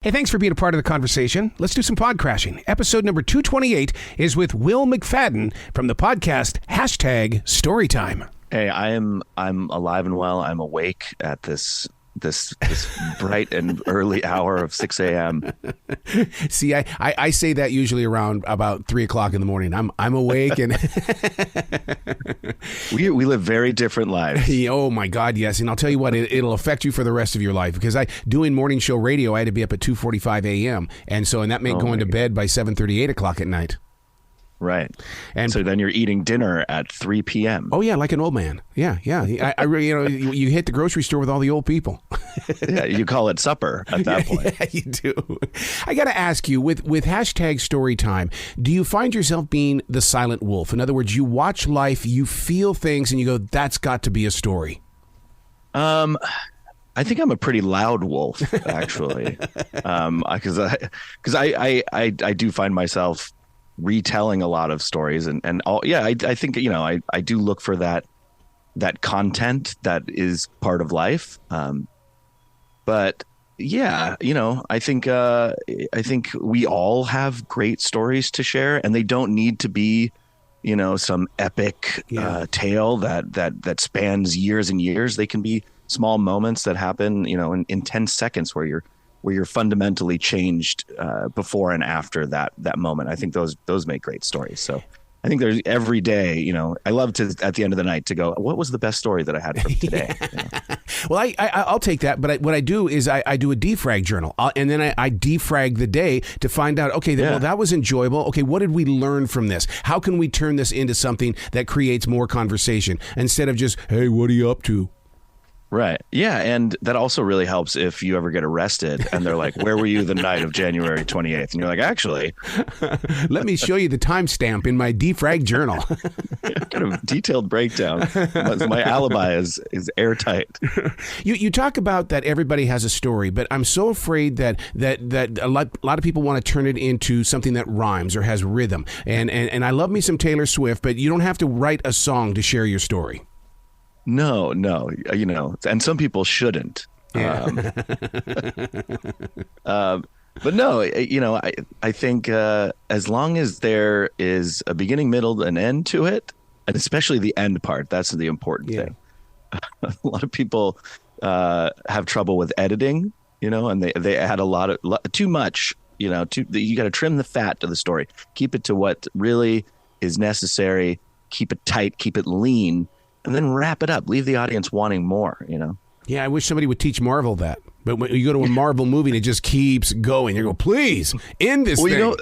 Hey, thanks for being a part of the conversation. Let's do some pod crashing. Episode number 228 is with Will McFadden from the podcast #Storytime. Hey, I'm alive and well. I'm awake at this bright and early hour of 6 a.m. See, I say that usually around about 3 o'clock in the morning. I'm awake and we live very different lives. Oh my God, yes. And I'll tell you what, it'll affect you for the rest of your life, because doing morning show radio, I had to be up at 2:45 a.m. And that meant going to bed by 7:30, 8 o'clock at night. Right. And so then you're eating dinner at 3 p.m. Oh yeah, like an old man. Yeah. I really, you hit the grocery store with all the old people. Yeah, you call it supper at that point. Yeah, you do. I got to ask you, with #Storytime, do you find yourself being the silent wolf? In other words, you watch life, you feel things, and you go, "That's got to be a story." I think I'm a pretty loud wolf, actually, because I do find myself retelling a lot of stories and all. Yeah, I think, I do look for that content that is part of life. But yeah, I think we all have great stories to share, and they don't need to be, some epic tale that spans years and years. They can be small moments that happen, in 10 seconds where you're fundamentally changed before and after that moment. I think those make great stories. So I think there's every day, I love to, at the end of the night, to go, what was the best story that I had from today? Well, I'll take that. But what I do is I do a defrag journal, and then I defrag the day to find out, okay, well, that was enjoyable. Okay, what did we learn from this? How can we turn this into something that creates more conversation instead of just, hey, what are you up to? Right. Yeah. And that also really helps if you ever get arrested and they're like, where were you the night of January 28th? And you're like, actually, let me show you the timestamp in my defrag journal. Kind of detailed breakdown. My alibi is airtight. You talk about that everybody has a story, but I'm so afraid that a lot of people want to turn it into something that rhymes or has rhythm. And I love me some Taylor Swift, but you don't have to write a song to share your story. No, and some people shouldn't. Yeah. But no, I think as long as there is a beginning, middle, and end to it, and especially the end part, that's the important thing. A lot of people have trouble with editing, and they add a lot of too much. You got to trim the fat to the story. Keep it to what really is necessary. Keep it tight. Keep it lean. And then wrap it up. Leave the audience wanting more, Yeah, I wish somebody would teach Marvel that. But when you go to a Marvel movie and it just keeps going, you go, please, end this thing.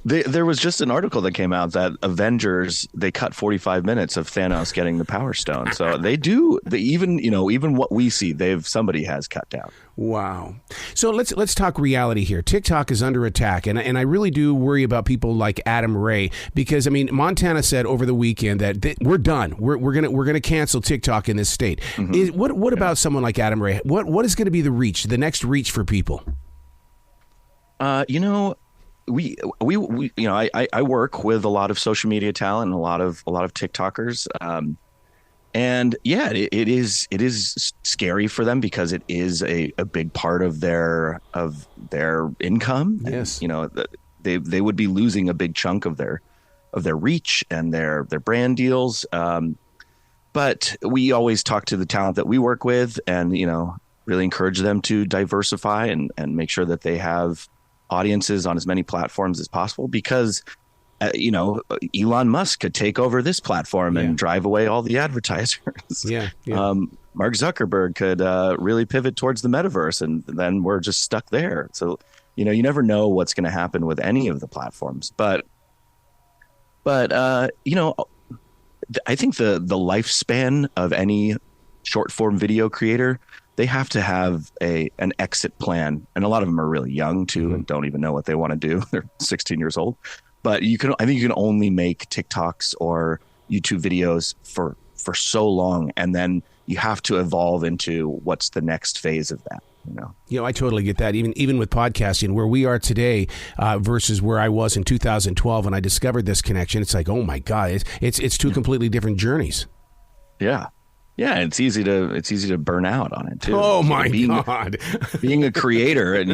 There was just an article that came out that Avengers, they cut 45 minutes of Thanos getting the Power Stone. So even what we see, somebody has cut down. Wow. So let's talk reality here. TikTok is under attack, and I really do worry about people like Adam Ray, because Montana said over the weekend that we're done. We're gonna cancel TikTok in this state. Mm-hmm. What about someone like Adam Ray? What is going to be the next reach for people? We I work with a lot of social media talent and a lot of TikTokers. And yeah, it is scary for them because it is a big part of their income. Yes. And, they would be losing a big chunk of their reach and their brand deals. But we always talk to the talent that we work with and, really encourage them to diversify and make sure that they have audiences on as many platforms as possible, because Elon Musk could take over this platform and drive away all the advertisers. Yeah. Mark Zuckerberg could really pivot towards the metaverse, and then we're just stuck there. So, you never know what's going to happen with any of the platforms. But I think the lifespan of any short form video creator, they have to have an exit plan. And a lot of them are really young too, and don't even know what they want to do. They're 16 years old. But I think you can only make TikToks or YouTube videos for so long, and then you have to evolve into what's the next phase of that. I totally get that. Even with podcasting, where we are today versus where I was in 2012 when I discovered this connection, it's like, oh my God, it's two completely different journeys. Yeah. Yeah, it's easy to burn out on it too. Oh my God. Being a creator and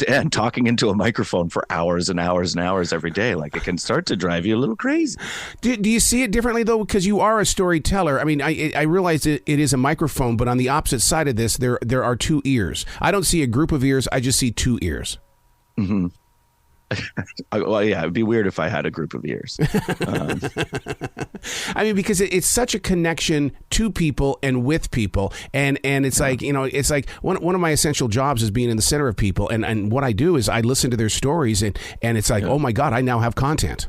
and talking into a microphone for hours and hours and hours every day, like it can start to drive you a little crazy. Do you see it differently though? Because you are a storyteller. I mean, I realize it is a microphone, but on the opposite side of this, there are two ears. I don't see a group of ears. I just see two ears. Mm-hmm. Well, yeah, it'd be weird if I had a group of ears. I mean, because it's such a connection to people and with people, and it's like, it's like one of my essential jobs is being in the center of people, and what I do is I listen to their stories, and it's like, oh my God, I now have content.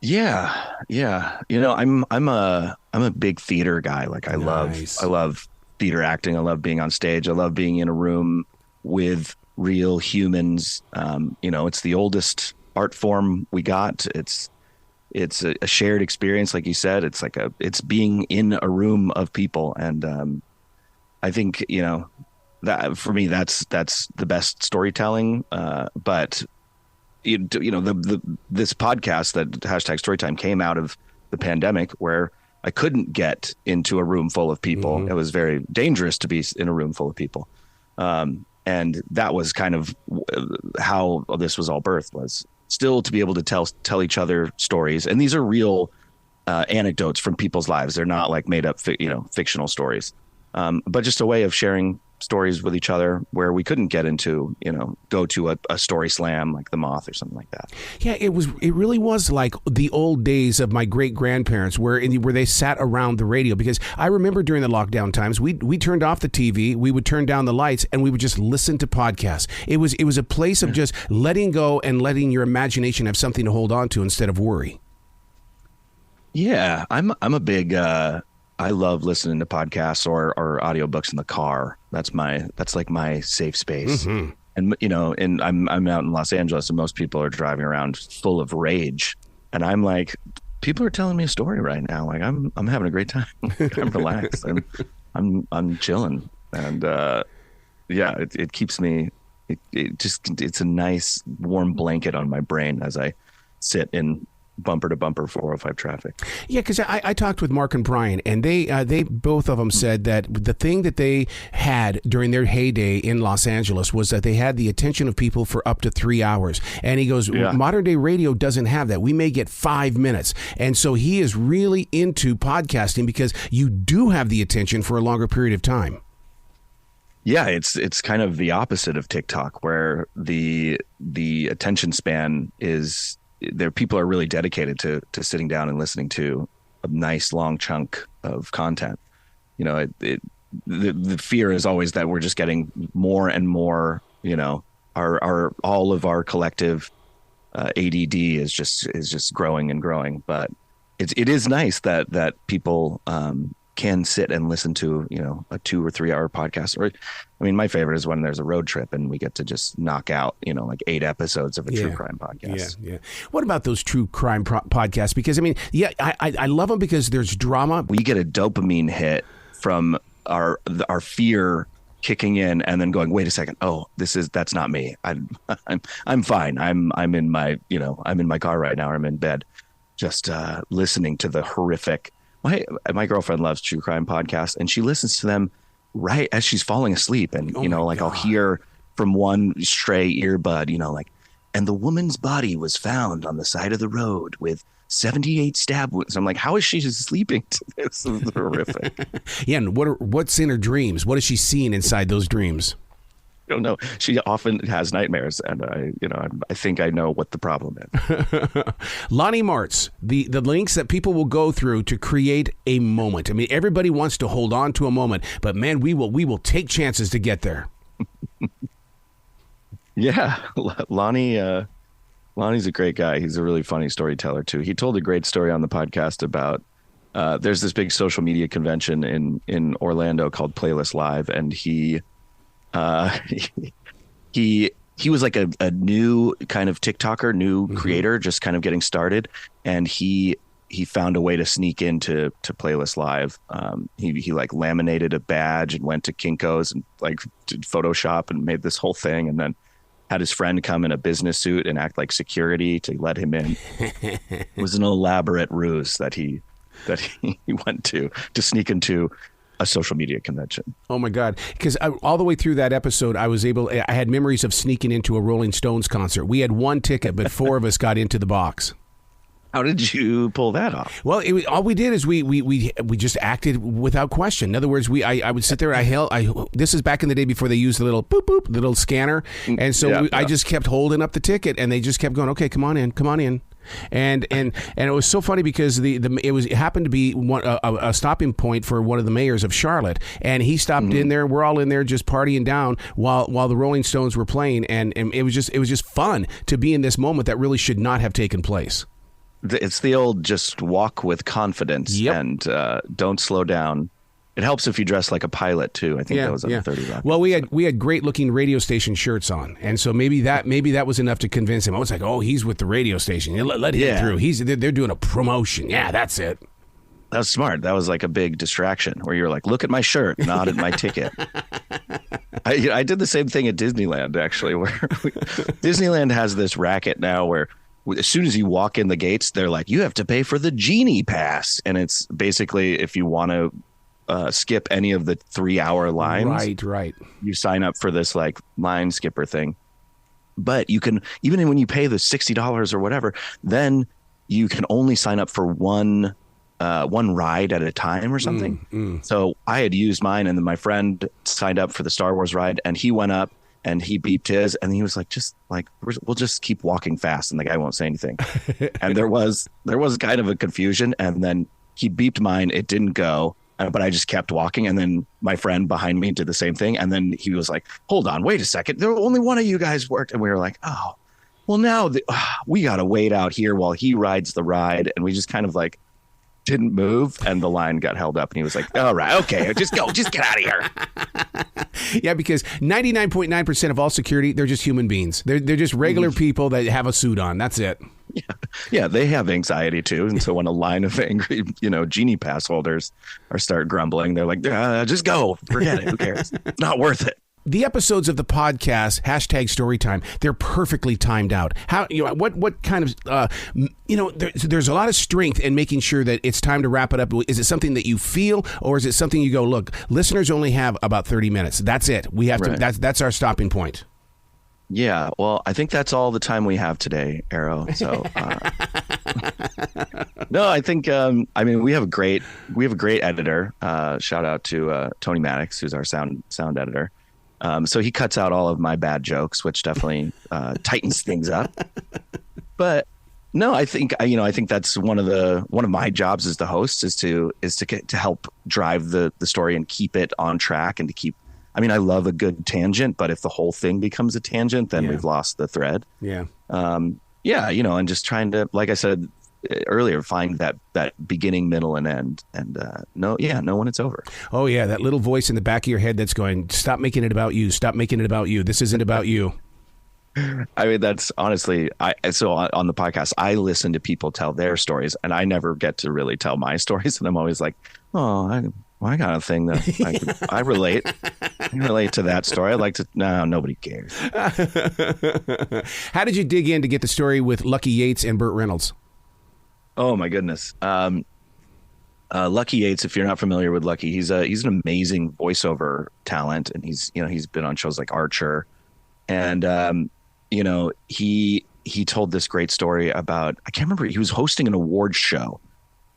Yeah. I'm a big theater guy. Like I love theater acting. I love being on stage. I love being in a room with real humans. It's the oldest art form we got. It's a shared experience, like you said. It's being in a room of people, and I think that for me that's the best storytelling. But this podcast, that hashtag Storytime, came out of the pandemic where I couldn't get into a room full of people. Mm-hmm. It was very dangerous to be in a room full of people. And that was kind of how this was all birthed, was still to be able to tell each other stories. And these are real anecdotes from people's lives. They're not like made up, fictional stories, but just a way of sharing stories with each other where we couldn't get into, go to a story slam like The Moth or something like that. Yeah, it really was like the old days of my great grandparents where they sat around the radio, because I remember during the lockdown times, we turned off the TV, we would turn down the lights, and we would just listen to podcasts. It was a place of just letting go and letting your imagination have something to hold on to instead of worry. Yeah, I'm a big I love listening to podcasts or audiobooks in the car. That's like my safe space. Mm-hmm. And I'm out in Los Angeles, and most people are driving around full of rage, and I'm like, people are telling me a story right now. Like I'm having a great time. I'm relaxed. I'm chilling, and it keeps me. It's a nice warm blanket on my brain as I sit in bumper to bumper 405 traffic. Yeah, because I talked with Mark and Brian, and they both of them said that the thing that they had during their heyday in Los Angeles was that they had the attention of people for up to 3 hours. And he goes, modern day radio doesn't have that. We may get 5 minutes. And so he is really into podcasting because you do have the attention for a longer period of time. Yeah, it's kind of the opposite of TikTok, where the attention span is there. People are really dedicated to sitting down and listening to a nice long chunk of content. The fear is always that we're just getting more and more, our all of our collective ADD is just growing and growing. But it is nice that people can sit and listen to, a 2 or 3 hour podcast. Or, I mean, my favorite is when there's a road trip and we get to just knock out, like 8 episodes of a true crime podcast. Yeah. What about those true crime podcasts? Because, I mean, I love them because there's drama. We get a dopamine hit from our fear kicking in and then going, wait a second. Oh, that's not me. I'm fine. I'm in my, I'm in my car right now. Or I'm in bed, just listening to the horrific. My girlfriend loves true crime podcasts, and she listens to them right as she's falling asleep. And, I'll hear from one stray earbud, and the woman's body was found on the side of the road with 78 stab wounds. I'm like, how is she sleeping to this? This is horrific. Yeah. And what's in her dreams? What is she seeing inside those dreams? I don't know. She often has nightmares, and I think I know what the problem is. Lonnie Martz, the links that people will go through to create a moment. I mean, everybody wants to hold on to a moment, but man, we will take chances to get there. Yeah, Lonnie's a great guy. He's a really funny storyteller too. He told a great story on the podcast about there's this big social media convention in Orlando called Playlist Live, and he was like a new kind of TikToker, new creator, just kind of getting started. And he found a way to sneak into Playlist Live. He like laminated a badge and went to Kinko's and like did Photoshop and made this whole thing. And then had his friend come in a business suit and act like security to let him in. It was an elaborate ruse that he that he went to sneak into a social media convention. Oh my God. Because all the way through that episode, I had memories of sneaking into a Rolling Stones concert. We had one ticket, but 4 of us got into the box. How did you pull that off? Well, all we did is we just acted without question. In other words, I would sit there and this is back in the day before they used the little boop boop, the little scanner. And so I just kept holding up the ticket and they just kept going, okay, come on in. And it was so funny because it happened to be a stopping point for one of the mayors of Charlotte, and he stopped in there. We're all in there just partying down while the Rolling Stones were playing, and it was just fun to be in this moment that really should not have taken place. It's the old just walk with confidence and don't slow down. It helps if you dress like a pilot too. I think that was on the 30 Rock. Well, we had great looking radio station shirts on, and so maybe that was enough to convince him. I was like, oh, he's with the radio station. Let him through. They're doing a promotion. Yeah, that's it. That was smart. That was like a big distraction where you're like, look at my shirt, not at my ticket. I did the same thing at Disneyland actually, where Disneyland has this racket now where as soon as you walk in the gates, they're like, you have to pay for the Genie Pass, and it's basically if you want to skip any of the 3-hour lines. Right. You sign up for this like line skipper thing. But you can, even when you pay the $60 or whatever, then you can only sign up for one ride at a time or something. So I had used mine, and then my friend signed up for the Star Wars ride, and he went up and he beeped his, and he was like, just like, we'll just keep walking fast, and the guy won't say anything. And there was kind of a confusion, and then he beeped mine. It didn't go. But I just kept walking, and then my friend behind me did the same thing. And then he was like, hold on, wait a second. There only one of you guys worked. And we were like, oh, well, now we got to wait out here while he rides the ride. And we just kind of like didn't move, and the line got held up. And he was like, all right, okay, just go, just get out of here. Yeah, because 99.9% of all security, they're just human beings. They're just regular people that have a suit on. That's it. Yeah, they have anxiety too, and so when a line of angry, Genie Pass holders start grumbling, they're like, "Just go, forget it. Who cares? It's not worth it." The episodes of the podcast #Storytime, they're perfectly timed out. How what kind of there's a lot of strength in making sure that it's time to wrap it up. Is it something that you feel, or is it something you go, look, listeners only have about 30 minutes. That's it. We have to. That's our stopping point. Yeah, well, I think that's all the time we have today, Arrow. So, no, I think we have a great editor. Shout out to Tony Maddox, who's our sound editor. So he cuts out all of my bad jokes, which definitely tightens things up. But no, I think that's one of my jobs as the host is to help drive the story and keep it on track, and to keep. I mean, I love a good tangent, but if the whole thing becomes a tangent, then we've lost the thread. Yeah. And just trying to, like I said earlier, find that beginning, middle, and end, and know when it's over. Oh yeah, that little voice in the back of your head that's going, "Stop making it about you. Stop making it about you. This isn't about you." I mean, that's honestly, so on the podcast, I listen to people tell their stories, and I never get to really tell my stories, and I'm always like, oh, I got a thing that I relate. I relate to that story. I'd like to. No, nobody cares. How did you dig in to get the story with Lucky Yates and Burt Reynolds? Oh my goodness. Lucky Yates, if you're not familiar with Lucky, he's an amazing voiceover talent, and he's been on shows like Archer, and he told this great story about, I can't remember, he was hosting an awards show,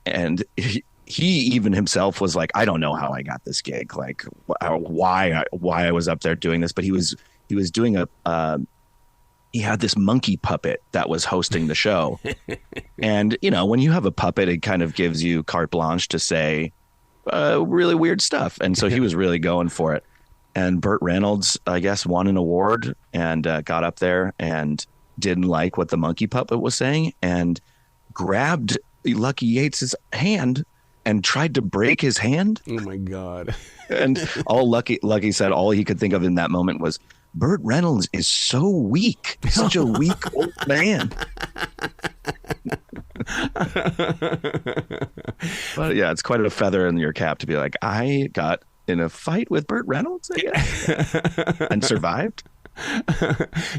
and he even himself was like, I don't know how I got this gig, like why I was up there doing this, but he was doing he had this monkey puppet that was hosting the show. And, when you have a puppet, it kind of gives you carte blanche to say really weird stuff. And so he was really going for it. And Burt Reynolds, I guess, won an award and got up there and didn't like what the monkey puppet was saying and grabbed Lucky Yates's hand and tried to break his hand. Oh, my God. And all Lucky said all he could think of in that moment was, Burt Reynolds is so weak. Such a weak old man. But yeah, it's quite a feather in your cap to be like, I got in a fight with Burt Reynolds, I guess, and survived.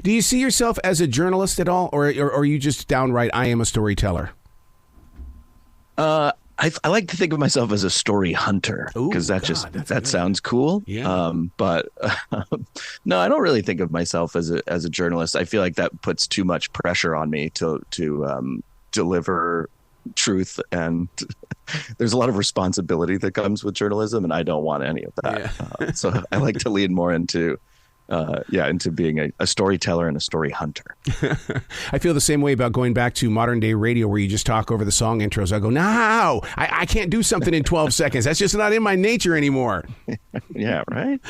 Do you see yourself as a journalist at all, or are you just downright, I am a storyteller? I like to think of myself as a story hunter because that sounds cool. Yeah. But no, I don't really think of myself as a journalist. I feel like that puts too much pressure on me to deliver truth, and there's a lot of responsibility that comes with journalism, and I don't want any of that. Yeah. So I like to lean more into being a storyteller and a story hunter. I feel the same way about going back to modern day radio where you just talk over the song intros. I go, no, I can't do something in 12 seconds. That's just not in my nature anymore. Yeah, right?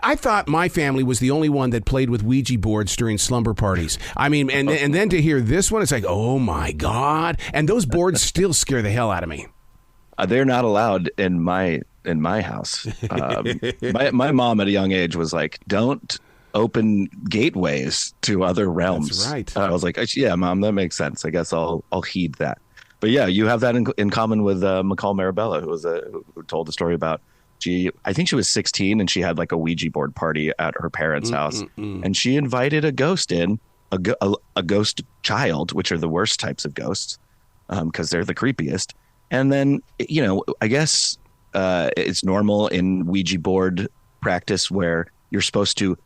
I thought my family was the only one that played with Ouija boards during slumber parties. I mean, and then to hear this one, it's like, oh my God. And those boards still scare the hell out of me. They're not allowed in my house. My mom at a young age was like, don't open gateways to other realms. That's right. I was like, yeah, Mom, that makes sense. I guess I'll heed that. But yeah, you have that in common with McCall Marabella, who told the story about, I think she was 16 and she had like a Ouija board party at her parents' house. And she invited a ghost in, a ghost child, which are the worst types of ghosts because they're the creepiest. And then, I guess it's normal in Ouija board practice where you're supposed to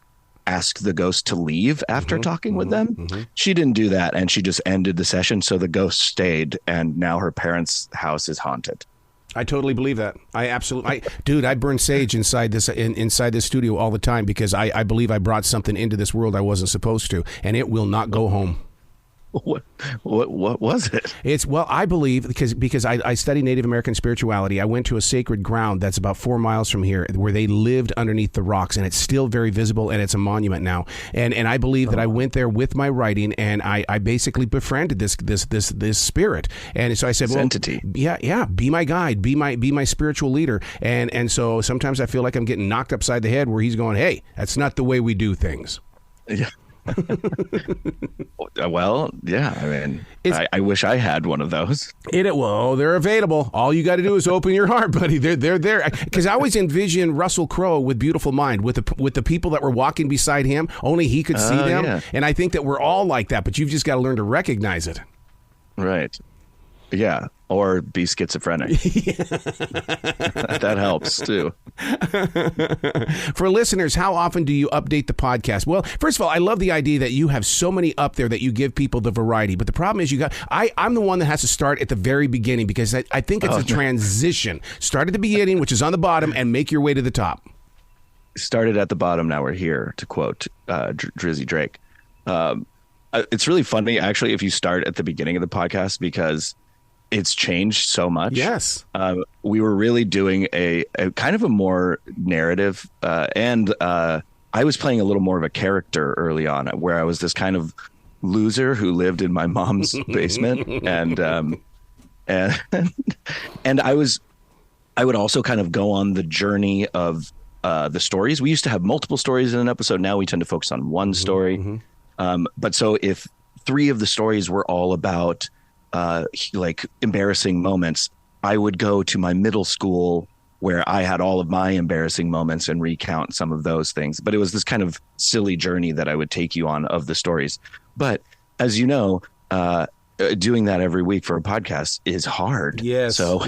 ask the ghost to leave after talking with them. She didn't do that, and she just ended the session. So the ghost stayed, and now her parents' house is haunted. I totally believe that. Dude, I burn sage inside this studio all the time because I believe I brought something into this world I wasn't supposed to, and it will not go home. What was it? I believe because I study Native American spirituality. I went to a sacred ground that's about 4 miles from here where they lived underneath the rocks, and it's still very visible, and it's a monument now. And I believe that I went there with my writing, and I basically befriended this spirit. And so I said, entity. Yeah, be my guide, be my spiritual leader. And so sometimes I feel like I'm getting knocked upside the head where he's going, hey, that's not the way we do things. Yeah. Well, yeah. I mean, I wish I had one of those. They're available. All you got to do is open your heart, buddy. They're there. Because I always envision Russell Crowe with Beautiful Mind, with the people that were walking beside him. Only he could see them, yeah. And I think that we're all like that. But you've just got to learn to recognize it. Right. Yeah. Or be schizophrenic. That helps too. For listeners, how often do you update the podcast? Well, first of all, I love the idea that you have so many up there that you give people the variety. But the problem is I'm the one that has to start at the very beginning because I think it's a transition. Start at the beginning, which is on the bottom, and make your way to the top. Started at the bottom, now we're here, to quote Drizzy Drake. It's really funny, actually, if you start at the beginning of the podcast because it's changed so much. Yes. We were really doing a kind of a more narrative and I was playing a little more of a character early on where I was this kind of loser who lived in my mom's basement. And I would also kind of go on the journey of the stories. We used to have multiple stories in an episode. Now we tend to focus on one story. But so if 3 of the stories were all about like embarrassing moments, I would go to my middle school where I had all of my embarrassing moments and recount some of those things. But it was this kind of silly journey that I would take you on of the stories. But as you know, doing that every week for a podcast is hard. Yes. So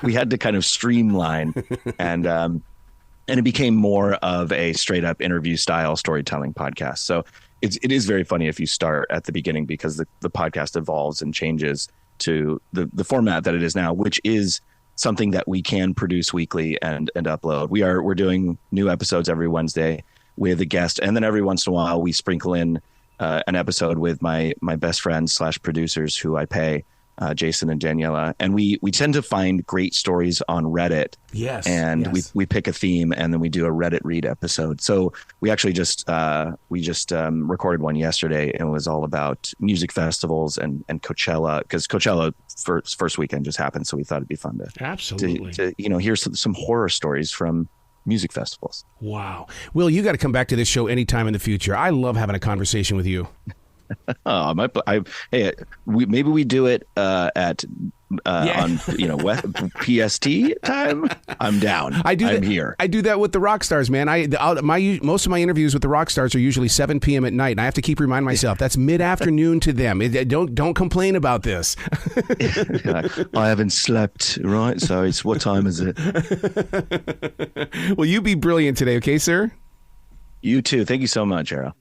we had to kind of streamline and it became more of a straight up interview style storytelling podcast. So it is very funny if you start at the beginning because the podcast evolves and changes to the format that it is now, which is something that we can produce weekly and upload. We're doing new episodes every Wednesday with a guest, and then every once in a while we sprinkle in an episode with my best friends / producers who I pay, Jason and Daniela, and we tend to find great stories on Reddit. Yes. And we pick a theme and then we do a Reddit read episode. So we actually just recorded one yesterday, and it was all about music festivals and Coachella, because Coachella first weekend just happened. So we thought it'd be fun to hear some horror stories from music festivals. Wow. Will, you got to come back to this show anytime in the future. I love having a conversation with you. Maybe we do it at on PST time, I'm down. I'm here. I do that with the rock stars, man. Most of my interviews with the rock stars are usually 7 p.m. at night, and I have to keep reminding myself that's mid-afternoon to them. Don't complain about this. I haven't slept, right? So it's what time is it? Well, you be brilliant today, okay, sir? You too. Thank you so much, Arrow.